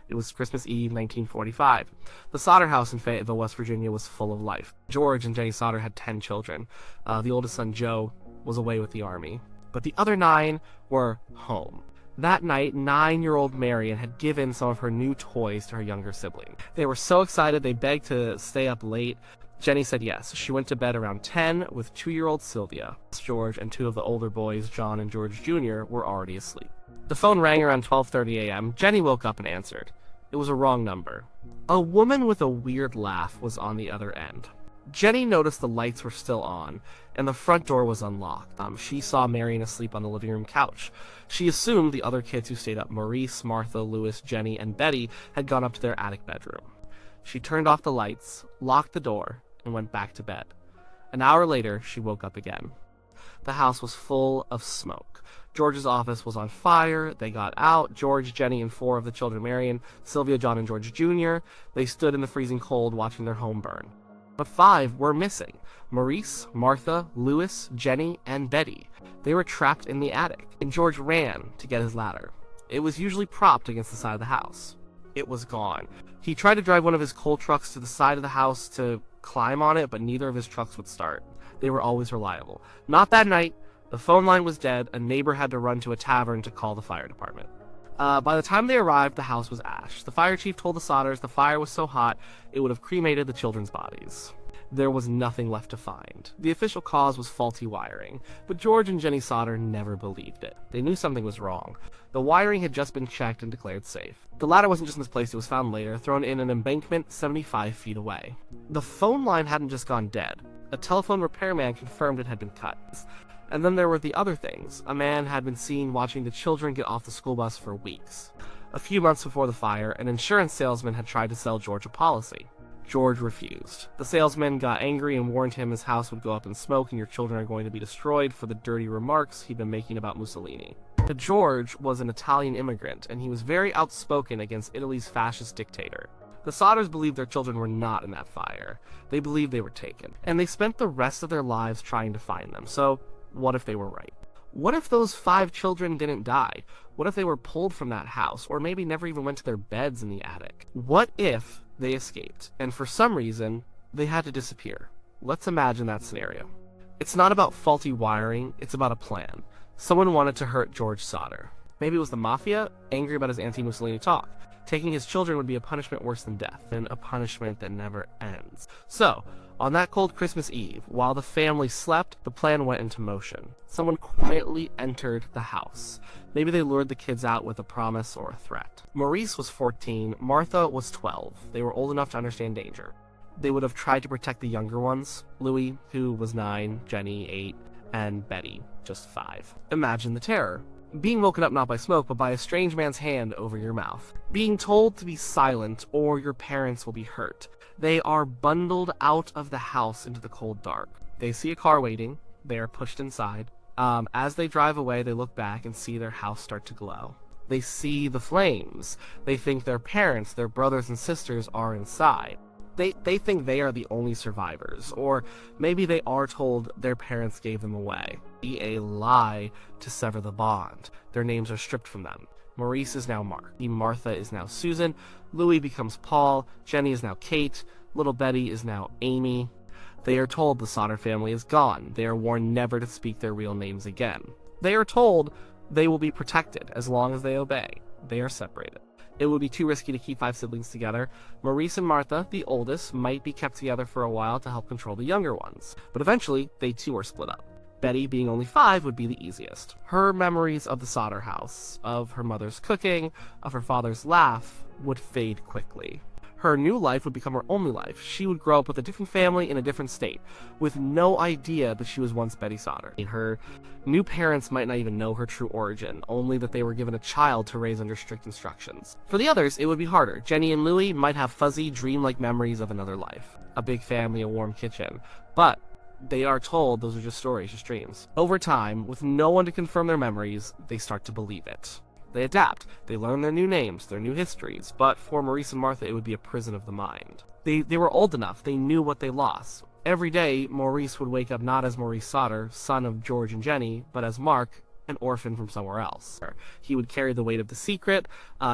It was Christmas Eve, 1945. The Sodder house in Fayetteville, West Virginia was full of life. George and Jenny Sodder had 10 children. The oldest son, Joe, was away with the army. But the other 9 were home. That night, 9-year-old Marion had given some of her new toys to her younger sibling. They were so excited they begged to stay up late. Jenny said yes. She went to bed around 10 with 2-year-old Sylvia. George and 2 of the older boys, John and George Jr., were already asleep. The phone rang around 12:30 a.m. Jenny woke up and answered. It was a wrong number. A woman with a weird laugh was on the other end. Jenny noticed the lights were still on, and the front door was unlocked. She saw Marion asleep on the living room couch. She assumed the other kids who stayed up, Maurice, Martha, Louis, Jenny, and Betty, had gone up to their attic bedroom. She turned off the lights, locked the door, and went back to bed. An hour later, she woke up again. The house was full of smoke. George's office was on fire. They got out. George, Jenny, and 4 of the children, Marion, Sylvia, John, and George Jr., they stood in the freezing cold watching their home burn. But 5 were missing. Maurice, Martha, Louis, Jenny, and Betty. They were trapped in the attic, and George ran to get his ladder. It was usually propped against the side of the house. It was gone. He tried to drive one of his coal trucks to the side of the house to climb on it, but neither of his trucks would start. They were always reliable. Not that night. The phone line was dead. A neighbor had to run to a tavern to call the fire department. By the time they arrived, the house was ash. The fire chief told the Sodders the fire was so hot it would have cremated the children's bodies. There was nothing left to find. The official cause was faulty wiring, but George and Jenny Sodder never believed it. They knew something was wrong. The wiring had just been checked and declared safe. The ladder wasn't just misplaced, it was found later, thrown in an embankment 75 feet away. The phone line hadn't just gone dead. A telephone repairman confirmed it had been cut. And then there were the other things. A man had been seen watching the children get off the school bus for weeks. A few months before the fire, an insurance salesman had tried to sell George a policy. George refused. The salesman got angry and warned him his house would go up in smoke and your children are going to be destroyed for the dirty remarks he'd been making about Mussolini. George was an Italian immigrant, and he was very outspoken against Italy's fascist dictator. The Sodders believed their children were not in that fire. They believed they were taken, and they spent the rest of their lives trying to find them. So, what if they were right? What if those 5 children didn't die? What if they were pulled from that house, or maybe never even went to their beds in the attic? What if they escaped, and for some reason, they had to disappear? Let's imagine that scenario. It's not about faulty wiring, it's about a plan. Someone wanted to hurt George Sodder. Maybe it was the mafia, angry about his anti-Mussolini talk. Taking his children would be a punishment worse than death, and a punishment that never ends. So, on that cold Christmas Eve, while the family slept, the plan went into motion. Someone quietly entered the house. Maybe they lured the kids out with a promise or a threat. Maurice was 14, Martha was 12. They were old enough to understand danger. They would have tried to protect the younger ones, Louis, who was 9, Jenny, 8, and Betty, just 5. Imagine the terror. Being woken up not by smoke, but by a strange man's hand over your mouth. Being told to be silent or your parents will be hurt. They are bundled out of the house into the cold dark. They see a car waiting. They are pushed inside. As they drive away, they look back and see their house start to glow. They see the flames. They think their parents, their brothers and sisters are inside. They think they are the only survivors, or maybe they are told their parents gave them away. A lie to sever the bond. Their names are stripped from them. Maurice is now Mark. Martha is now Susan. Louis becomes Paul. Jenny is now Kate. Little Betty is now Amy. They are told the Sodder family is gone. They are warned never to speak their real names again. They are told they will be protected as long as they obey. They are separated. It would be too risky to keep 5 siblings together. Maurice and Martha, the oldest, might be kept together for a while to help control the younger ones. But eventually, they too are split up. Betty, being only 5, would be the easiest. Her memories of the Sodder house, of her mother's cooking, of her father's laugh, would fade quickly. Her new life would become her only life. She would grow up with a different family in a different state, with no idea that she was once Betty Sodder. Her new parents might not even know her true origin, only that they were given a child to raise under strict instructions. For the others, it would be harder. Jenny and Louis might have fuzzy, dreamlike memories of another life. A big family, a warm kitchen. But they are told those are just stories, just dreams. Over time, with no one to confirm their memories, they start to believe it. They adapt. They learn their new names, their new histories, but for Maurice and Martha, it would be a prison of the mind. They were old enough. They knew what they lost. Every day, Maurice would wake up not as Maurice Sodder, son of George and Jenny, but as Mark, an orphan from somewhere else. He would carry the weight of the secret.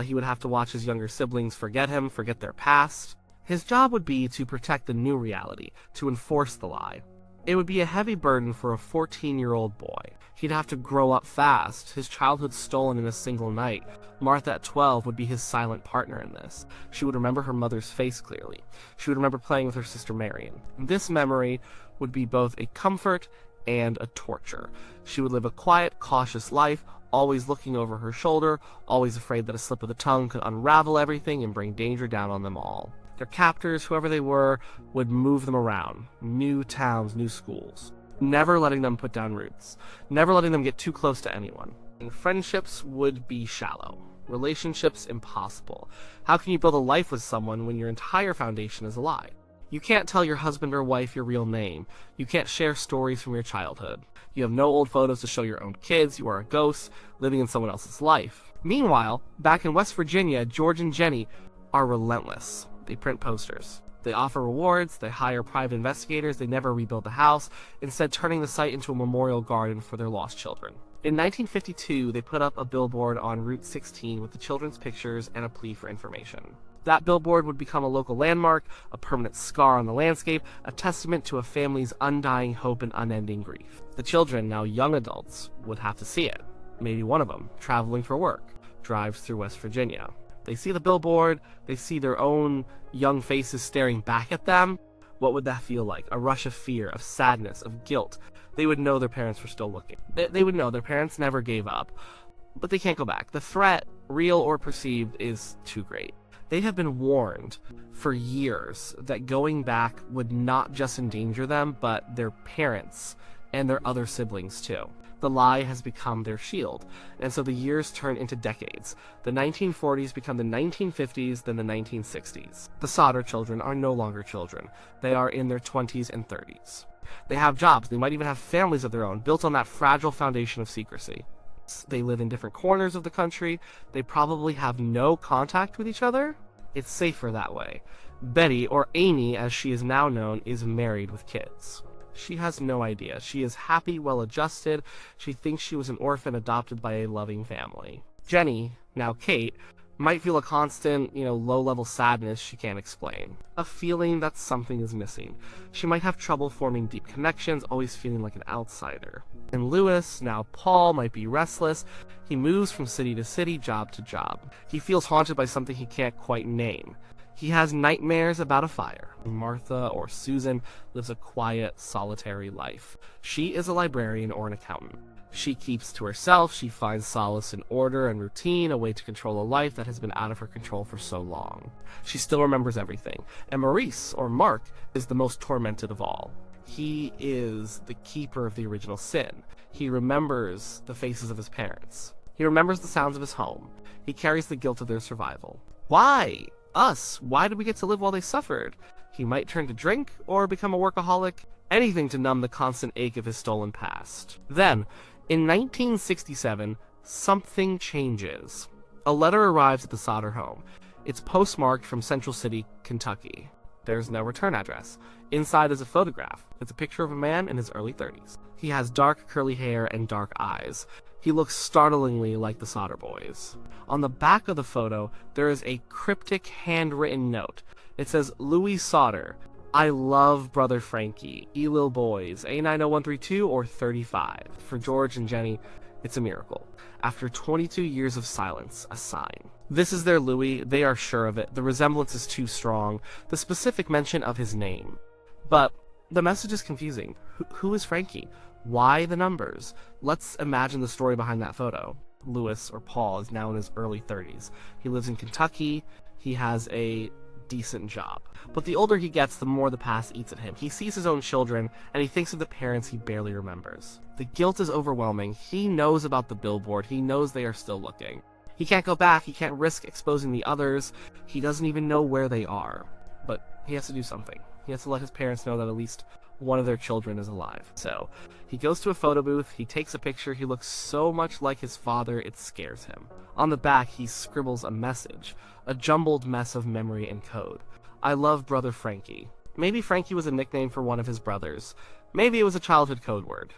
He would have to watch his younger siblings forget him, forget their past. His job would be to protect the new reality, to enforce the lie. It would be a heavy burden for a 14-year-old boy. He'd have to grow up fast, his childhood stolen in a single night. Martha at 12 would be his silent partner in this. She would remember her mother's face clearly. She would remember playing with her sister Marion. This memory would be both a comfort and a torture. She would live a quiet, cautious life, always looking over her shoulder, always afraid that a slip of the tongue could unravel everything and bring danger down on them all. Their captors, whoever they were, would move them around. New towns, new schools. Never letting them put down roots. Never letting them get too close to anyone. And friendships would be shallow. Relationships impossible. How can you build a life with someone when your entire foundation is a lie? You can't tell your husband or wife your real name. You can't share stories from your childhood. You have no old photos to show your own kids. You are a ghost living in someone else's life. Meanwhile, back in West Virginia, George and Jenny are relentless. They print posters. They offer rewards, they hire private investigators, they never rebuild the house, instead turning the site into a memorial garden for their lost children. In 1952, they put up a billboard on Route 16 with the children's pictures and a plea for information. That billboard would become a local landmark, a permanent scar on the landscape, a testament to a family's undying hope and unending grief. The children, now young adults, would have to see it. Maybe one of them, traveling for work, drives through West Virginia. They see the billboard, they see their own young faces staring back at them. What would that feel like? A rush of fear, of sadness, of guilt. They would know their parents were still looking. They would know their parents never gave up. But they can't go back. The threat, real or perceived, is too great. They have been warned for years that going back would not just endanger them, but their parents and their other siblings too. The lie has become their shield, and so the years turn into decades. The 1940s become the 1950s, then the 1960s. The Sodder children are no longer children. They are in their 20s and 30s. They have jobs, they might even have families of their own, built on that fragile foundation of secrecy. They live in different corners of the country. They probably have no contact with each other. It's safer that way. Betty, or Amy as she is now known, is married with kids. She has no idea. She is happy, well-adjusted. She thinks she was an orphan adopted by a loving family. Jenny, now Kate, might feel a constant, low-level sadness she can't explain. A feeling that something is missing. She might have trouble forming deep connections, always feeling like an outsider. And Louis, now Paul, might be restless. He moves from city to city, job to job. He feels haunted by something he can't quite name. He has nightmares about a fire. Martha, or Susan, lives a quiet, solitary life. She is a librarian or an accountant. She keeps to herself, she finds solace in order and routine, a way to control a life that has been out of her control for so long. She still remembers everything. And Maurice, or Mark, is the most tormented of all. He is the keeper of the original sin. He remembers the faces of his parents. He remembers the sounds of his home. He carries the guilt of their survival. Why? Us? Why did we get to live while they suffered? He might turn to drink, or become a workaholic. Anything to numb the constant ache of his stolen past. Then, in 1967, something changes. A letter arrives at the Sodder home. It's postmarked from Central City, Kentucky. There's no return address. Inside is a photograph. It's a picture of a man in his early 30s. He has dark curly hair and dark eyes. He looks startlingly like the Sodder boys. On the back of the photo, there is a cryptic handwritten note. It says, Louis Sodder, I love Brother Frankie, E-Lil Boys, A90132 or 35. For George and Jenny, it's a miracle. After 22 years of silence, a sign. This is their Louis, they are sure of it. The resemblance is too strong. The specific mention of his name. But the message is confusing. Who is Frankie? Why the numbers? Let's imagine the story behind that photo. Louis, or Paul, is now in his early 30s. He lives in Kentucky. He has a decent job. But the older he gets, the more the past eats at him. He sees his own children, and he thinks of the parents he barely remembers. The guilt is overwhelming. He knows about the billboard. He knows they are still looking. He can't go back. He can't risk exposing the others. He doesn't even know where they are. But he has to do something. He has to let his parents know that at least one of their children is alive. So he goes to a photo booth, he takes a picture, he looks so much like his father, it scares him. On the back, he scribbles a message, a jumbled mess of memory and code. I love Brother Frankie. Maybe Frankie was a nickname for one of his brothers. Maybe it was a childhood code word.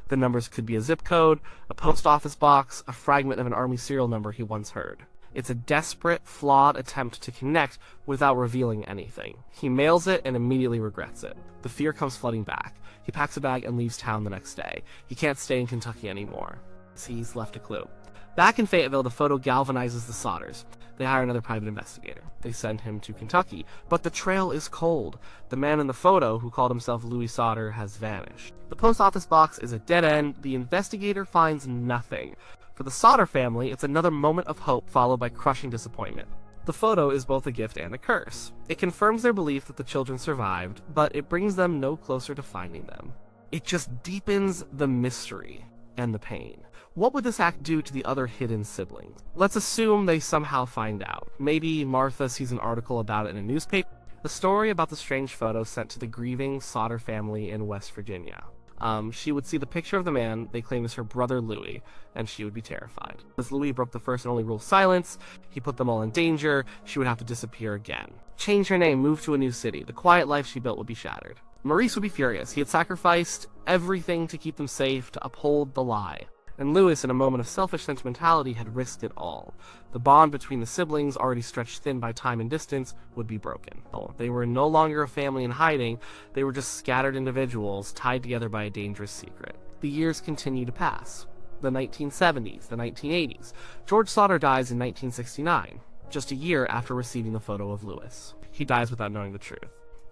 The numbers could be a zip code, a post office box, a fragment of an army serial number he once heard. It's a desperate, flawed attempt to connect without revealing anything. He mails it and immediately regrets it. The fear comes flooding back. He packs a bag and leaves town the next day. He can't stay in Kentucky anymore. He's left a clue. Back in Fayetteville, the photo galvanizes the Sodders. They hire another private investigator. They send him to Kentucky, but the trail is cold. The man in the photo, who called himself Louis Sodder, has vanished. The post office box is a dead end. The investigator finds nothing. For the Sodder family, it's another moment of hope followed by crushing disappointment. The photo is both a gift and a curse. It confirms their belief that the children survived, but it brings them no closer to finding them. It just deepens the mystery and the pain. What would this act do to the other hidden siblings? Let's assume they somehow find out. Maybe Martha sees an article about it in a newspaper. The story about the strange photo sent to the grieving Sodder family in West Virginia. She would see the picture of the man they claim is her brother Louis, and she would be terrified. As Louis broke the first and only rule of silence, he put them all in danger, she would have to disappear again. Change her name, move to a new city. The quiet life she built would be shattered. Maurice would be furious. He had sacrificed everything to keep them safe, to uphold the lie. And Louis, in a moment of selfish sentimentality, had risked it all. The bond between the siblings, already stretched thin by time and distance, would be broken. They were no longer a family in hiding, they were just scattered individuals, tied together by a dangerous secret. The years continue to pass. The 1970s, the 1980s. George Sodder dies in 1969, just a year after receiving the photo of Louis. He dies without knowing the truth.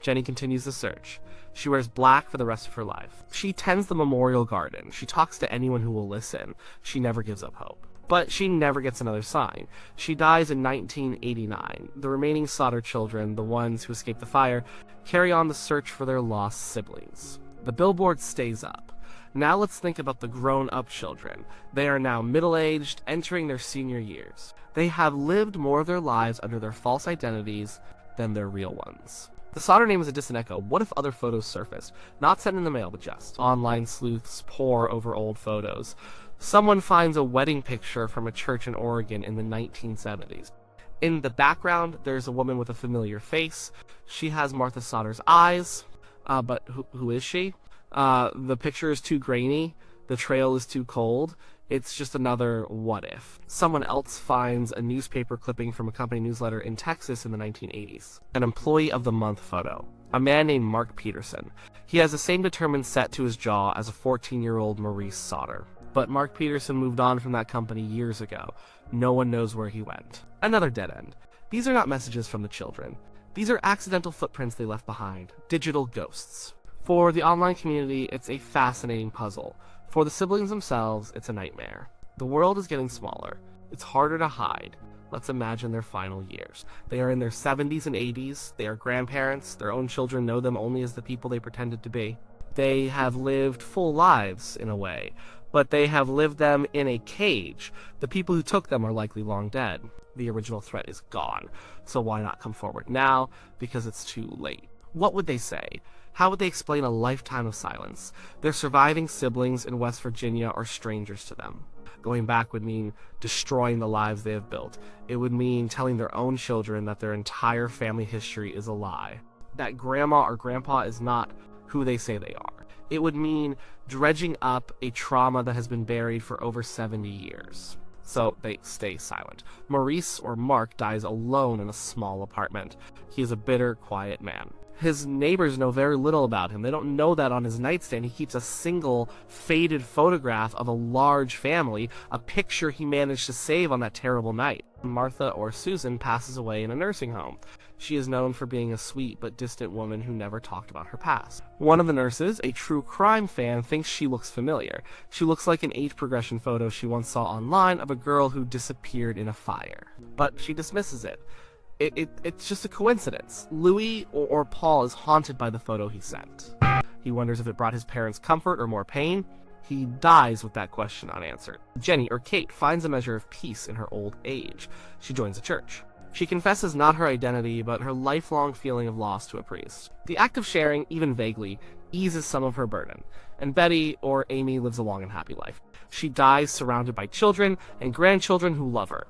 Jenny continues the search. She wears black for the rest of her life. She tends the memorial garden. She talks to anyone who will listen. She never gives up hope. But she never gets another sign. She dies in 1989. The remaining Sodder children, the ones who escaped the fire, carry on the search for their lost siblings. The billboard stays up. Now let's think about the grown-up children. They are now middle-aged, entering their senior years. They have lived more of their lives under their false identities than their real ones. The Sodder name is a distant echo. What if other photos surfaced? Not sent in the mail, but just. Online sleuths pore over old photos. Someone finds a wedding picture from a church in Oregon in the 1970s. In the background, there's a woman with a familiar face. She has Martha Sodder's eyes, but who is she? The picture is too grainy. The trail is too cold. It's just another what if. Someone else finds a newspaper clipping from a company newsletter in Texas in the 1980s. An employee of the month photo. A man named Mark Peterson. He has the same determined set to his jaw as a 14-year-old Maurice Sodder. But Mark Peterson moved on from that company years ago. No one knows where he went. Another dead end. These are not messages from the children. These are accidental footprints they left behind. Digital ghosts. For the online community, it's a fascinating puzzle. For the siblings themselves, it's a nightmare. The world is getting smaller. It's harder to hide. Let's imagine their final years. They are in their 70s and 80s. They are grandparents. Their own children know them only as the people they pretended to be. They have lived full lives, in a way, but they have lived them in a cage. The people who took them are likely long dead. The original threat is gone. So why not come forward now? Because it's too late. What would they say? How would they explain a lifetime of silence? Their surviving siblings in West Virginia are strangers to them. Going back would mean destroying the lives they have built. It would mean telling their own children that their entire family history is a lie. That grandma or grandpa is not who they say they are. It would mean dredging up a trauma that has been buried for over 70 years. So they stay silent. Maurice, or Mark, dies alone in a small apartment. He is a bitter, quiet man. His neighbors know very little about him. They don't know that on his nightstand he keeps a single faded photograph of a large family, a picture he managed to save on that terrible night. Martha, or Susan, passes away in a nursing home. She is known for being a sweet but distant woman who never talked about her past. One of the nurses, a true crime fan, thinks she looks familiar. She looks like an age progression photo she once saw online of a girl who disappeared in a fire. But she dismisses it. It's just a coincidence. Louis or Paul is haunted by the photo he sent. He wonders if it brought his parents comfort or more pain. He dies with that question unanswered. Jenny, or Kate, finds a measure of peace in her old age. She joins a church. She confesses not her identity, but her lifelong feeling of loss to a priest. The act of sharing, even vaguely, eases some of her burden, and Betty, or Amy, lives a long and happy life. She dies surrounded by children and grandchildren who love her.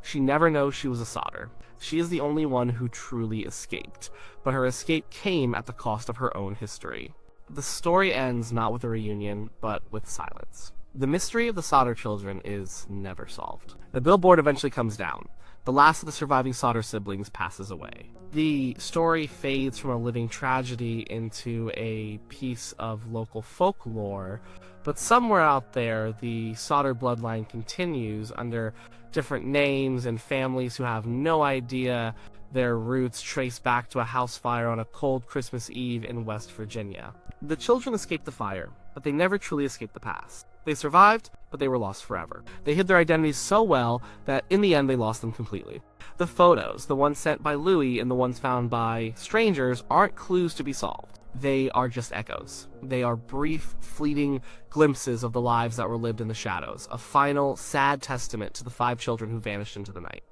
She never knows she was a Sodder. She is the only one who truly escaped, but her escape came at the cost of her own history. The story ends not with a reunion, but with silence. The mystery of the Sodder children is never solved. The billboard eventually comes down. The last of the surviving Sodder siblings passes away. The story fades from a living tragedy into a piece of local folklore, but somewhere out there, the Sodder bloodline continues under different names and families who have no idea their roots trace back to a house fire on a cold Christmas Eve in West Virginia. The children escaped the fire, but they never truly escaped the past. They survived, but they were lost forever. They hid their identities so well that in the end they lost them completely. The photos, the ones sent by Louis and the ones found by strangers, aren't clues to be solved. They are just echoes. They are brief, fleeting glimpses of the lives that were lived in the shadows, a final, sad testament to the 5 children who vanished into the night.